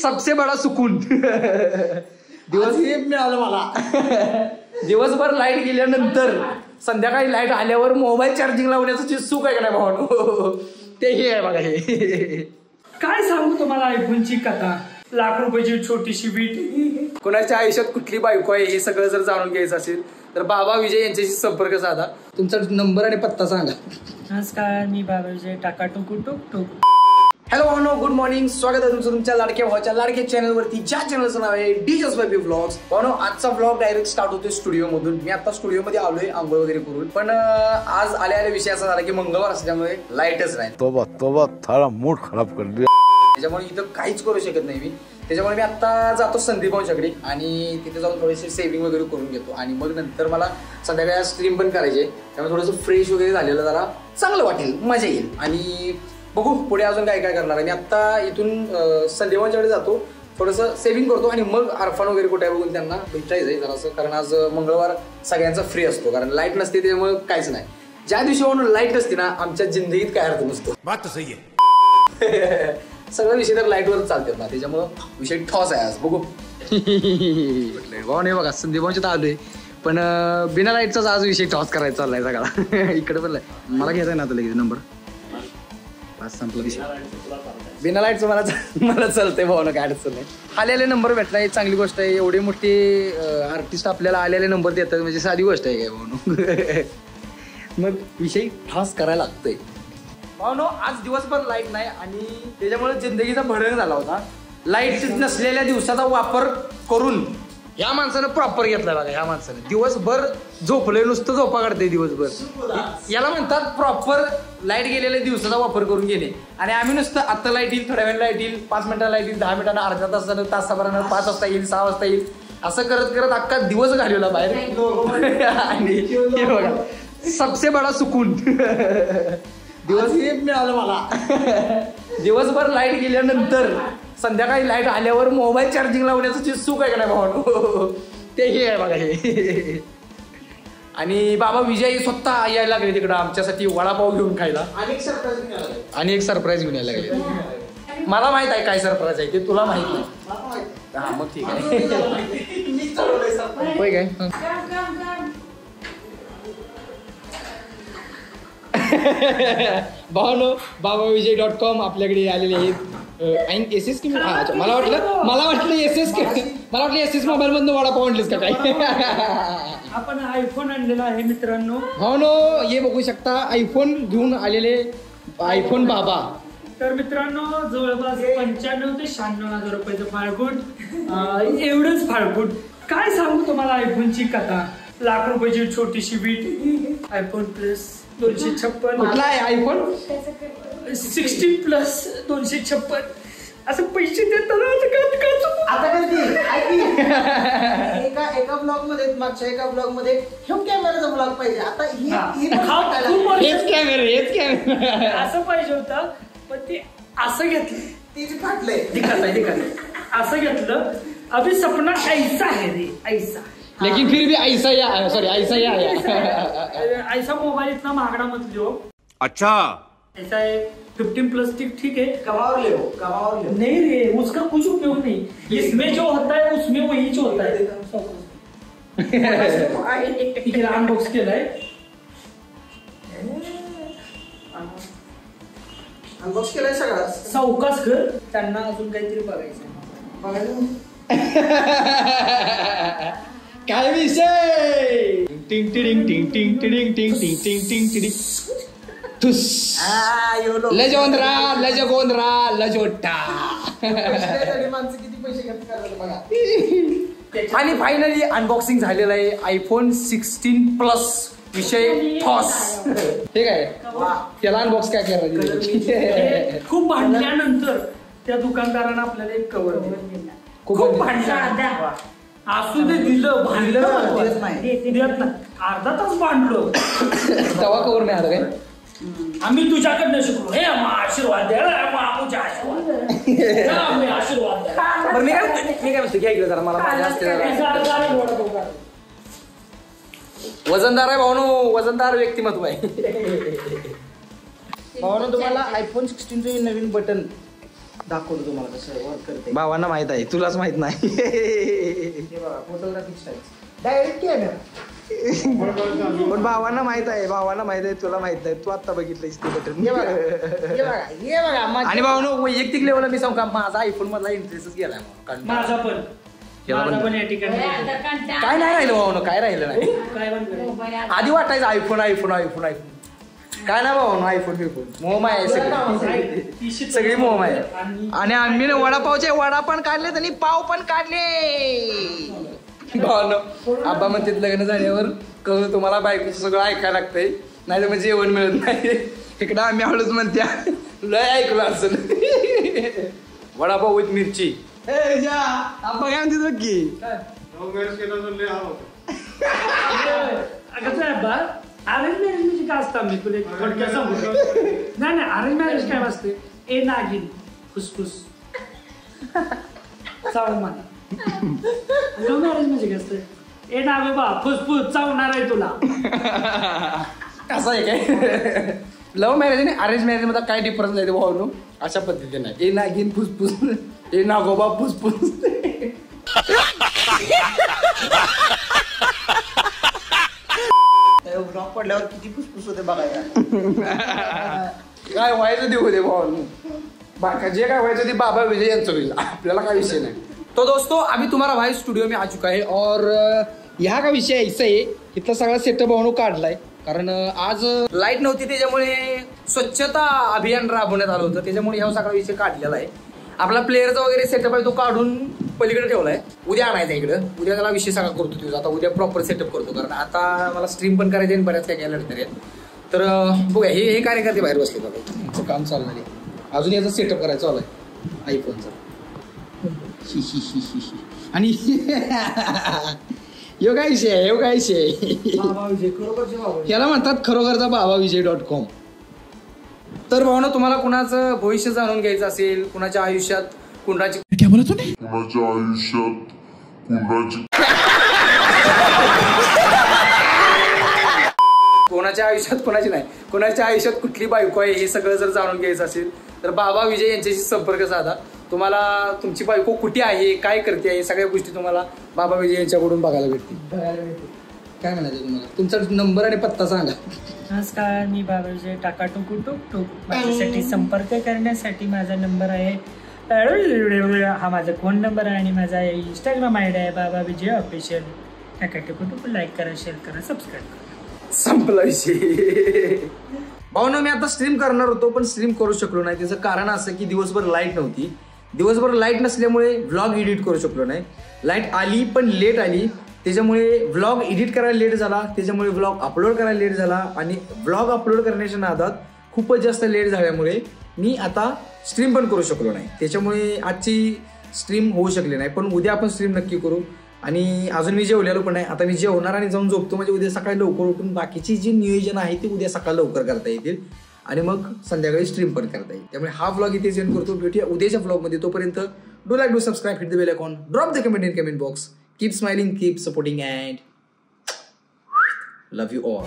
सबसे बडा सुकून दिवस मिळालं मला. दिवसभर लाईट गेल्यानंतर संध्याकाळी लाईट आल्यावर मोबाईल चार्जिंग लावण्याचं जे सुख आहे का नाही भावानो, तेही आहे बघा. हे काय सांगू तुम्हाला आयफोनची कथा. लाख रुपयाची छोटीशी वीट. कोणाच्या आयुष्यात कुठली बायको आहे हे सगळं जर जाणून घ्यायचं असेल तर बाबा विजय यांच्याशी संपर्क साधा. तुमचा नंबर आणि पत्ता सांगा. नमस्कार, मी बाबा विजय टाका टुकू टुक टुक. हॅलो भावनो, गुड मॉर्निंग. स्वागत आहे तुमचं तुमच्या लाडक्या भावाच्या लाडक्या चॅनलवरती, ज्या चॅनलचं नाव आहे डीजस बेबी व्लॉग्स. भावनो, आजचा व्लॉग डायरेक्ट स्टार्ट होतोय स्टुडिओ मधून. मी आता स्टुडिओमध्ये आलोय आंघोळ वगैरे करून, पण आज आल्या विषय असा झाला की मंगळवार असल्यामुळे लाईटच नाही. तोबा थारा मूड खराब कर दिया. त्याच्यामुळे इथं काहीच करू शकत नाही मी. त्याच्यामुळे मी आता जातो संदीप भाऊंच्याकडे आणि तिथे जाऊन थोडेसे सेव्हिंग वगैरे करून घेतो आणि मग नंतर मला संध्याकाळी स्ट्रीम पण करायचे. त्यामुळे थोडंसं फ्रेश वगैरे झालेलं जरा चांगलं वाटेल, मजा येईल आणि बघू पुढे अजून काय काय करणार आहे. मी आता इथून संदीप भाऊंच्याकडे जातो, थोडंसं सेव्हिंग करतो आणि मग अरफान वगैरे कुठे बघून त्यांना भेटायचं आहे जरासं. कारण आज मंगळवार सगळ्यांचा फ्री असतो, कारण लाईट नसते त्यामुळे काहीच नाही. ज्या दिवशी म्हणून लाईट नसते ना, आमच्या जिंदगीत काय अर्थ नसतो. बात तो सही है. सगळं विषय तर लाईटवर चालतात ना, त्याच्यामुळं विषय ठॉस आहे आज. बघू भाऊ नाही बघा, संदीप भाऊंच्या तर आलोय पण बिना लाईटचाच आज विषय टॉस करायचा चाललाय सगळा. इकडे पण मला घ्यायचा ना आता लगेच नंबर. संपला विषय. बिना लाईटचं मला चालतंय भावना, काय अडचण नाही. आलेले नंबर भेटला ही चांगली गोष्ट आहे. एवढे मोठे आर्टिस्ट आपल्याला आलेले नंबर देतात म्हणजे साधी गोष्ट आहे काय भावनो. मग विषय ठास करायला लागतोय. भावनो, आज दिवसभर लाईट नाही आणि त्याच्यामुळे जिंदगीचा भडक झाला होता. लाईट नसलेल्या दिवसाचा वापर करून ह्या माणसानं प्रॉपर घेतला बघा. ह्या माणसानं दिवसभर झोपलंय, नुसतं झोपा काढतंय दिवसभर. याला म्हणतात प्रॉपर लाईट गेलेल्या दिवसाचा वापर करून घेणे. आणि आम्ही नुसतं आता लाईट येईल, थोड्या वेळ लाईट येईल, 5 मिनिटाला लाईट येईल, 10 मिनिटांना, अर्ध्या तासानं, तासाभरानं, 5 वाजता येईल, 6 वाजता येईल, असं करत करत अख्खा दिवस घालवला बाहेर. आणि हे बघा सबसे बडा सुकून दिवस मिळालं मला. दिवसभर लाईट गेल्यानंतर संध्याकाळी लाईट आल्यावर मोबाईल चार्जिंग लावण्याचं जे सुख आहे का नाही भावानो, तेही आहे बघा. हे आणि बाबा विजय स्वतः यायला लागले तिकडं आमच्यासाठी वडापाव घेऊन खायला आणि एक सरप्राईज घेऊन यायला लागले. मला माहित आहे काय सरप्राईज आहे ते, तुला माहित नाही. हा मग ठीक आहे. होय काय भावनो, babawijay.com आपल्याकडे आलेले आहेत. एसएस की मला वाटलं एसएस मोबाईल मधून वडापाव आणलीस का काय. आपण आयफोन आणलेला आहे मित्रांनो. भावनो, हे बघू शकता आयफोन घेऊन आलेले आयफोन बाबा. तर मित्रांनो, जवळपास 95,000 ते 96,000 रुपयाचं फाळगुट. एवढंच फाळगुट. काय सांगू तुम्हाला आयफोनची कथा. लाख रुपयाची छोटीशी वीट. IPhone plus 256. कुठला आहे आयफोन? 16 प्लस 256. असं पैसे देतात एका ब्लॉग मध्ये, मागच्या एका ब्लॉग मध्ये कॅमेराचा ब्लॉग पाहिजे. आता हेच कॅमेरा असं पाहिजे होतं, पण ते असं घेतलं, तीच फाटलंय. असं घेतलं. अभी सपना ऐसा है रे, ऐसा. लेकिन फिर भी ऐसा या ऐसा मोबाइल इतना महंगा मत लो. अच्छा ऐसा है 15 प्लस ठीक है, कमावर ले. नहीं रे, उसका कुछ उपयोग नहीं. इसमें जो होता है उसमें वही जो होता है. अनबॉक्स केलाय. अनबॉक्स केलाय सगळा. सावकाश कर, त्यांना अजून काहीतरी बघायचं. काय विषय. टिंग टिडिंग टिंग टिंग टिडिंग टिंग टिंग टिंग टिंग टिडिंग तुस. लजोंद्रा लजोटा. माणसं किती पैसे खर्च करतात बघा. आणि फायनली अनबॉक्सिंग झालेलं आहे आयफोन 16 प्लस. विषय ठॉस. ठीक आहे, त्याला अनबॉक्स काय करायचं. खूप भांडल्यानंतर त्या दुकानदारानं आपल्याला एक कवर दिलं. खूप भांडलं. असू दे, दिलं. भांडलं देत नाही. अर्धा तास भांडलो तेव्हा कवर नाही आलं काय. आम्ही तुझ्याकडनं शिकलो. हे आशीर्वाद द्या, आशीर्वाद द्या. मी काय म्हणतो घ्या इकडे जरा. मला वजनदार आहे भावनो, वजनदार व्यक्तिमत्व आहे. भावनो, तुम्हाला आयफोन 16चं नवीन बटन दाखवतो तुम्हाला कसं वर्क करते. भावांना माहित आहे, तुलाच माहित नाही. हे बघा फोटोग्राफी स्टाईल डायरेक्ट कॅमेरा. पण भावांना माहित आहे, तुला माहित नाही. तू आता बघितलंयस ते बटन. हे बघा आणि भावनो वैयक्तिक लेवलला मी सांगू का, माझा आयफोन मधला इंटरेस्टच गेलाय कारण माझा पण या ठिकाणी काय नाही राहिलं भावनो, काय राहिलं नाही. काय म्हणतो आधी वाटायचं आयफोन काय ना भाऊ आयफोन मोहमाय आहे सगळी मोहमाय आहे. आणि आम्ही ना वडापावचे वडा पण काढले आणि पाव पण काढले. भावनो आब्बा म्हणते लग्न झाल्यावर कसं तुम्हाला बायकोचं सगळं ऐकायला लागतंय, नाही तर मग जेवण मिळत नाही. इकडं आम्ही हळूच म्हणत्या लय ऐकलं असं. वडापाव विथ मिरची. आब्बा काय म्हणते की अरेंज मॅरेज म्हणजे काय असतं, मी तुला थोडक्यात सांगतो. नाही अरेंज मॅरेज काय असते, ए नागिन फुसफुस चावून मला. लव्ह मॅरेज म्हणजे काय असतं, ए नावे बा फुसफुस चावणार आहे तुला. असं आहे काय. लव्ह मॅरेज आणि अरेंज मॅरेज मध्ये काय डिफरन्स आहे भाऊ? अशा पद्धतीने ए नागिन फुसफुस, ए नागोबा फुसफुस. ब्लॉक पडल्यावर किती फुसफुस होते बघायला. काय व्हायचं देऊ दे भाऊ, बाका जे काय व्हायचं ते बाबा विजय यांचं होईल, आपल्याला काय विषय नाही. तो दोस्तों अभी तुम्हारा भाई स्टूडियो में आ चुका है और यहाँ का विषय ऐसा आहे, इथला सगळा सेटअप भाऊ काढलाय कारण आज लाईट नव्हती, त्याच्यामुळे स्वच्छता अभियान राबवण्यात आलं होतं, त्याच्यामुळे हा सगळा विषय काढलेला आहे. आपला प्लेअरचा वगैरे सेटअप आहे तो काढून पलीकडे ठेवलाय, उद्या आणायचा इकडं. उद्या त्याला विषय सगळा करतो तुझा, आता उद्या प्रॉपर सेटअप करतो कारण आता मला स्ट्रीम पण करायचं आणि बऱ्याच काही लढत आहेत. तर बघूया हे कार्यकर्ते बाहेर बसले बघा, त्यांचं काम चालू आहे. अजून याचा सेटअप करायचं चालू आहे आयफोनचा. आणि यो काय विषय याला म्हणतात खरोखरचा बाबाविजय.com. तर भावना तुम्हाला कुणाचं भविष्य जाणून घ्यायचं असेल, कुणाच्या आयुष्यात कुणाची कोणाच्या आयुष्यात कुठली बायको आहे हे सगळं जर जाणून घ्यायचं असेल तर बाबा विजय यांच्याशी संपर्क साधा. तुम्हाला तुमची बायको कुठे आहे, काय करते आहे, सगळ्या गोष्टी तुम्हाला बाबा विजय यांच्याकडून बघायला भेटतील. काय म्हणायचं तुम्हाला, तुमचा नंबर आणि पत्ता सांगा. नमस्कार, मी बाबा विजय टाकाटुकू टुकटुक. माझ्यासाठी संपर्क करण्यासाठी माझा नंबर आहे, हा माझा फोन नंबर आहे आणि माझा इंस्टाग्राम आयडी आहे बाबा विजय ऑफिशियल. टाकाटुकू टुकू लाईक करा, शेअर करा, सबस्क्राईब करा. संपला विषय. भावना मी आता स्ट्रीम करणार होतो पण स्ट्रीम करू शकलो नाही. त्याचं कारण असं की दिवसभर लाईट नव्हती, दिवसभर लाईट नसल्यामुळे व्लॉग एडिट करू शकलो नाही. लाईट आली पण लेट आली, त्याच्यामुळे व्लॉग एडिट करायला लेट झाला, त्याच्यामुळे व्लॉग अपलोड करायला लेट झाला आणि व्लॉग अपलोड करण्याच्या नादात खूपच जास्त लेट झाल्यामुळे मी आता स्ट्रीम पण करू शकलो नाही. त्याच्यामुळे आजची स्ट्रीम होऊ शकली नाही. पण उद्या आपण स्ट्रीम नक्की करू. आणि अजून मी जेवलेलो पण नाही, आता मी जेवणार आणि जाऊन झोपतो, म्हणजे उद्या सकाळी लवकर उठून बाकीची जी नियोजन आहे ते उद्या सकाळी लवकर करता येतील आणि मग संध्याकाळी स्ट्रीम पण करता येईल. त्यामुळे हा व्लॉग इथे सेंड करतो. भेटूया उद्याच्या व्लॉगमध्ये. तोपर्यंत do like, do subscribe, hit the bell icon, drop the comment in comment box. Keep smiling, keep supporting and love you all.